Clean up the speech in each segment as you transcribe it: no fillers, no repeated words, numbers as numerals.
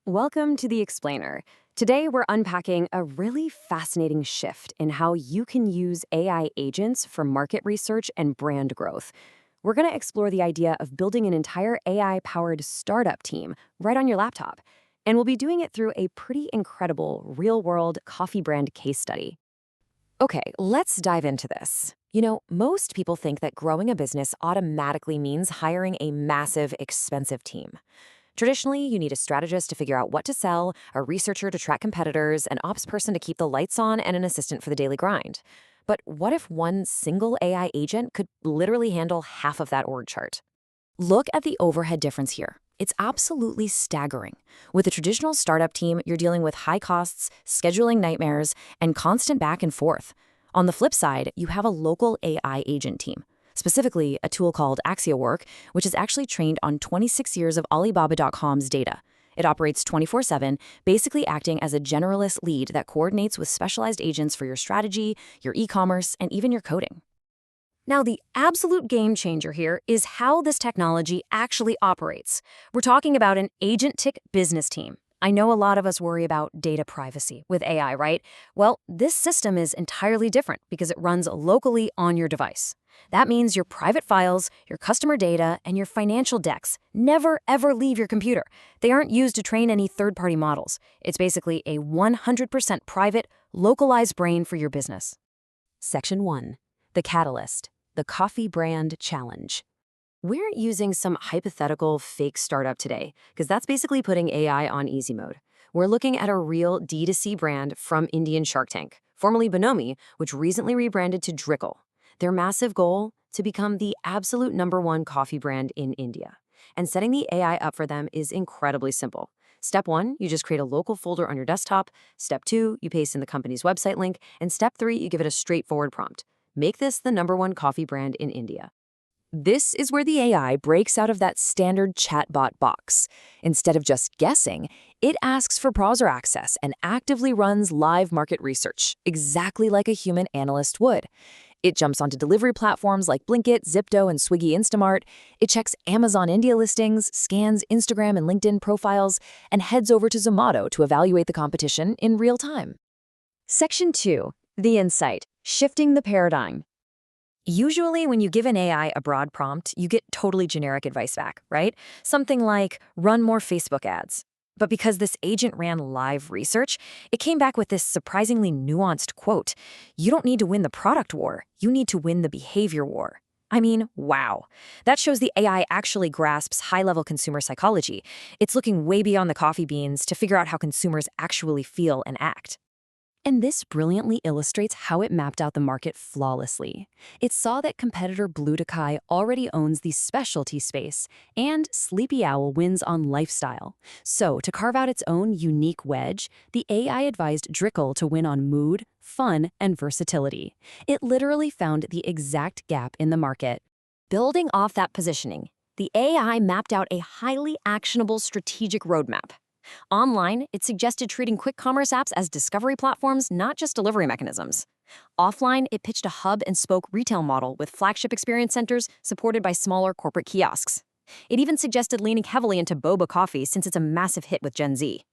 Welcome to The Explainer. Today, we're unpacking a really fascinating shift in how you can use AI agents for market research and brand growth. We're going to explore the idea of building an entire AI powered startup team right on your laptop. And we'll be doing it through a pretty incredible real world coffee brand case study. Okay, let's dive into this. Most people think that growing a business automatically means hiring a massive, expensive team. Traditionally, you need a strategist to figure out what to sell, a researcher to track competitors, an ops person to keep the lights on, and an assistant for the daily grind. But what if one single AI agent could literally handle half of that org chart? Look at the overhead difference here. It's absolutely staggering. With a traditional startup team, you're dealing with high costs, scheduling nightmares, and constant back and forth. On the flip side, you have a local AI agent team, specifically a tool called AxiaWork, which is actually trained on 26 years of Alibaba.com's data. It operates 24/7, basically acting as a generalist lead that coordinates with specialized agents for your strategy, your e-commerce, and even your coding. Now, the absolute game changer here is how this technology actually operates. We're talking about an agent-tick business team. I know a lot of us worry about data privacy with AI, right? Well, this system is entirely different because it runs locally on your device. That means your private files, your customer data, and your financial decks never ever leave your computer. They aren't used to train any third-party models. It's basically a 100% private, localized brain for your business. Section 1. The Catalyst, the Coffee Brand Challenge. We're using some hypothetical fake startup today, because that's basically putting AI on easy mode. We're looking at a real D2C brand from Indian Shark Tank, formerly Bonomi, which recently rebranded to Drickle. Their massive goal? To become the absolute #1 coffee brand in India. And setting the AI up for them is incredibly simple. Step 1, you just create a local folder on your desktop. Step 2, you paste in the company's website link. And step 3, you give it a straightforward prompt. Make this the #1 coffee brand in India. This is where the AI breaks out of that standard chatbot box. Instead of just guessing, it asks for browser access and actively runs live market research, exactly like a human analyst would. It jumps onto delivery platforms like Blinkit, Zipto, and Swiggy Instamart. It checks Amazon India listings, scans Instagram and LinkedIn profiles, and heads over to Zomato to evaluate the competition in real time. Section 2. The Insight, Shifting the Paradigm. Usually, when you give an AI a broad prompt, you get totally generic advice back, right? Something like, run more Facebook ads. But because this agent ran live research, it came back with this surprisingly nuanced quote: "You don't need to win the product war, you need to win the behavior war." I mean, wow. That shows the AI actually grasps high-level consumer psychology. It's looking way beyond the coffee beans to figure out how consumers actually feel and act. And this brilliantly illustrates how it mapped out the market flawlessly. It saw that competitor Blue Tokai already owns the specialty space, and Sleepy Owl wins on lifestyle. So, to carve out its own unique wedge, the AI advised Drickle to win on mood, fun, and versatility. It literally found the exact gap in the market. Building off that positioning, the AI mapped out a highly actionable strategic roadmap. Online, it suggested treating quick commerce apps as discovery platforms, not just delivery mechanisms. Offline, it pitched a hub-and-spoke retail model with flagship experience centers supported by smaller corporate kiosks. It even suggested leaning heavily into boba coffee since it's a massive hit with Gen Z.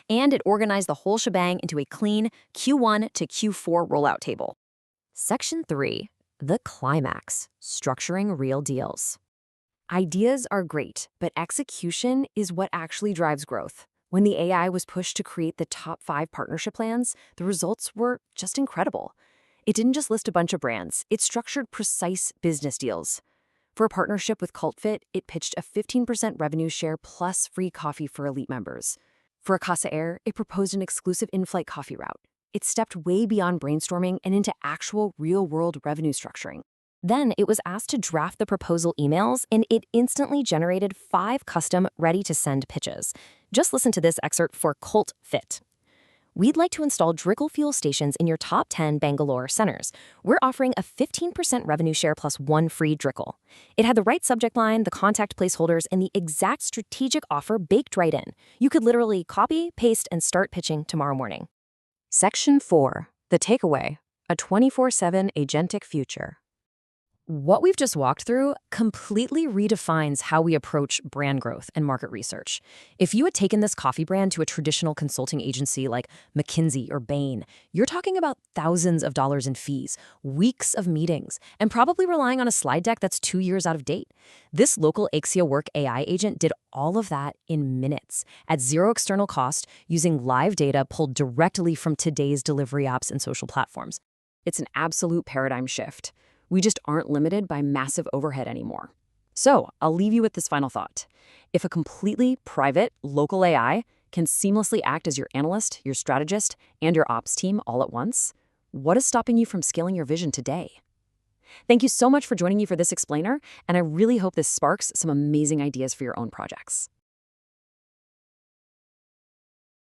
And it organized the whole shebang into a clean Q1 to Q4 rollout table. Section 3. The Climax, Structuring Real Deals. Ideas are great, but execution is what actually drives growth. When the AI was pushed to create the top 5 partnership plans, the results were just incredible. It didn't just list a bunch of brands, it structured precise business deals. For a partnership with CultFit, it pitched a 15% revenue share plus free coffee for elite members. For Acasa Air, it proposed an exclusive in-flight coffee route. It stepped way beyond brainstorming and into actual real-world revenue structuring. Then it was asked to draft the proposal emails, and it instantly generated 5 custom, ready-to-send pitches. Just listen to this excerpt for CultFit. We'd like to install Drickle fuel stations in your top 10 Bangalore centers. We're offering a 15% revenue share plus 1 free Drickle. It had the right subject line, the contact placeholders, and the exact strategic offer baked right in. You could literally copy, paste, and start pitching tomorrow morning. Section 4. The Takeaway, a 24/7 agentic future. What we've just walked through completely redefines how we approach brand growth and market research. If you had taken this coffee brand to a traditional consulting agency like McKinsey or Bain, you're talking about thousands of dollars in fees, weeks of meetings, and probably relying on a slide deck that's 2 years out of date. This local Axia Work AI agent did all of that in minutes at zero external cost using live data pulled directly from today's delivery apps and social platforms. It's an absolute paradigm shift. We just aren't limited by massive overhead anymore. So I'll leave you with this final thought. If a completely private, local AI can seamlessly act as your analyst, your strategist, and your ops team all at once, what is stopping you from scaling your vision today? Thank you so much for joining me for this explainer, and I really hope this sparks some amazing ideas for your own projects.